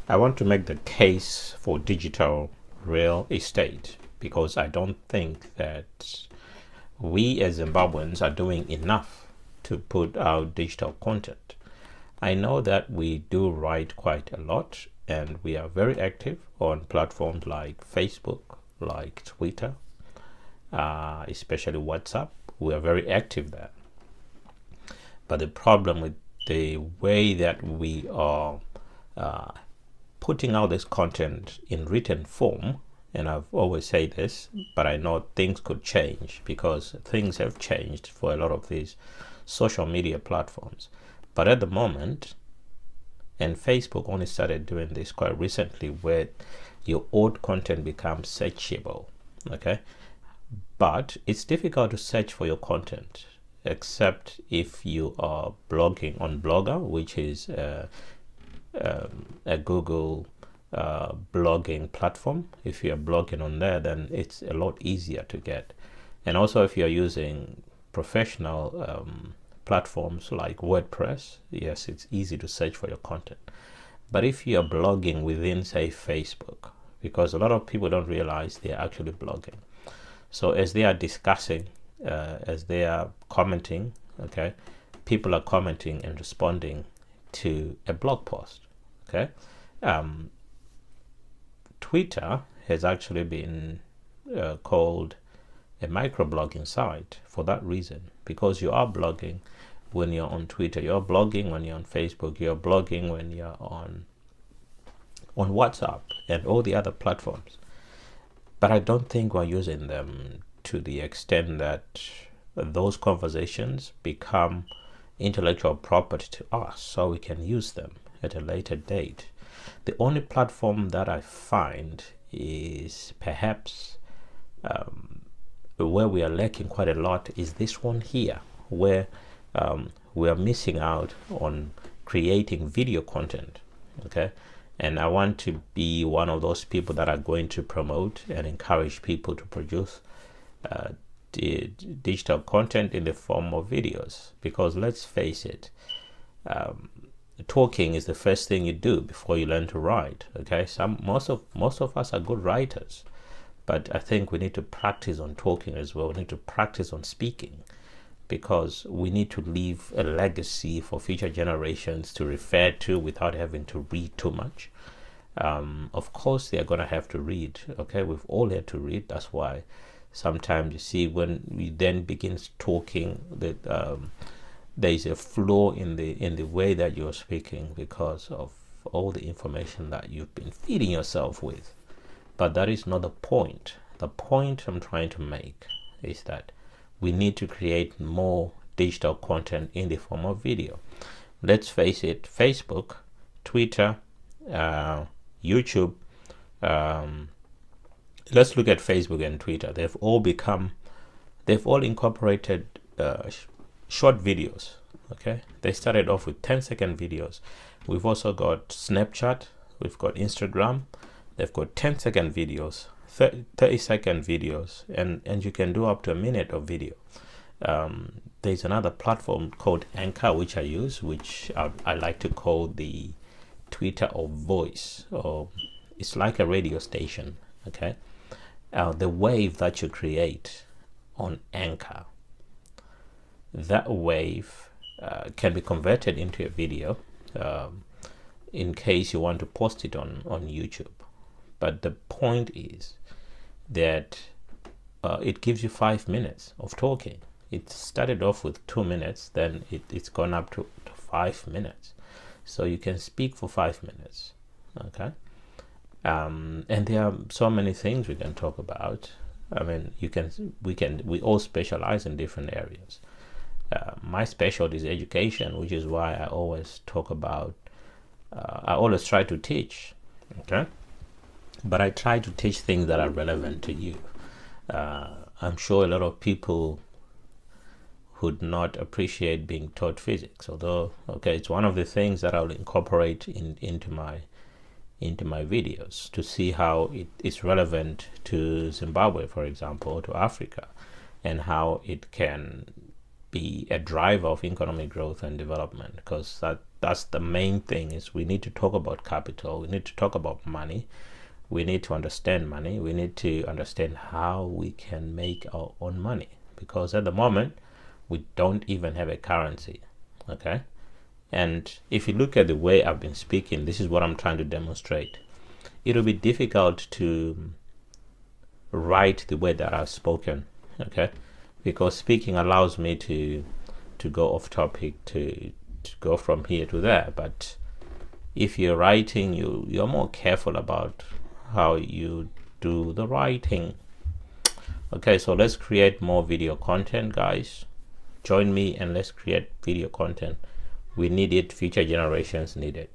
I want to make the case for digital real estate because I don't think that we as Zimbabweans are doing enough to put out digital content. I know that we do write quite a lot and we are very active on platforms like Facebook, like Twitter, especially WhatsApp. We are very active there. But the problem with the way that we are putting out this content in written form, and I've always said this, but I know things could change because things have changed for a lot of these social media platforms. But at the moment, and Facebook only started doing this quite recently, where your old content becomes searchable, okay? But it's difficult to search for your content, except if you are blogging on Blogger, which is a Google blogging platform. If you're blogging on there, then it's a lot easier to get. And also if you're using professional platforms like WordPress, yes, it's easy to search for your content. But if you're blogging within, say, Facebook, because a lot of people don't realize they're actually blogging. So as they are discussing, as they are commenting, okay, people are commenting and responding to a blog post, okay. Twitter has actually been called a microblogging site for that reason, because you are blogging when you're on Twitter, you're blogging when you're on Facebook, you're blogging when you're on WhatsApp and all the other platforms. But I don't think we're using them to the extent that those conversations become intellectual property to us, so we can use them at a later date. The only platform that I find is perhaps where we are lacking quite a lot is this one here, where we are missing out on creating video content, okay? And I want to be one of those people that are going to promote and encourage people to produce digital content in the form of videos, because let's face it, talking is the first thing you do before you learn to write, okay? Most of us are good writers, but I think we need to practice on talking as well. We need to practice on speaking, because we need to leave a legacy for future generations to refer to without having to read too much. Of course they are going to have to read, okay? We've all had to read. That's why sometimes you see when we then begin talking that there is a flaw in the way that you're speaking because of all the information that you've been feeding yourself with. But that is not the point. The point I'm trying to make is that we need to create more digital content in the form of video. Let's face it, Facebook, Twitter, YouTube, let's look at Facebook and Twitter. They've all incorporated short videos, okay? They started off with 10-second videos. We've also got Snapchat, we've got Instagram. They've got 10-second videos, 30-second videos, and you can do up to a minute of video. There's another platform called Anchor, which I use, which I like to call the Twitter of voice, or it's like a radio station, okay? The wave that you create on Anchor, that wave can be converted into a video in case you want to post it on YouTube. But the point is that it gives you 5 minutes of talking. It started off with 2 minutes, then it's gone up to 5 minutes. So you can speak for 5 minutes, okay? And there are so many things we can talk about. I mean, we all specialize in different areas. My specialty is education, which is why I always talk about, I always try to teach, okay? But I try to teach things that are relevant to you. I'm sure a lot of people would not appreciate being taught physics, although, okay, it's one of the things that I'll incorporate into my videos to see how it is relevant to Zimbabwe, for example, or to Africa, and how it can be a driver of economic growth and development, because That's the main thing, is we need to talk about capital. We need to talk about money. We need to understand money. We need to understand how we can make our own money, because at the moment we don't even have a currency. Okay. And if you look at the way I've been speaking, this is what I'm trying to demonstrate. It'll be difficult to write the way that I've spoken, okay, because speaking allows me to go off topic, to go from here to there. But if you're writing, you're more careful about how you do the writing. Okay, so let's create more video content, guys. Join me and let's create video content. We need it. Future generations need it.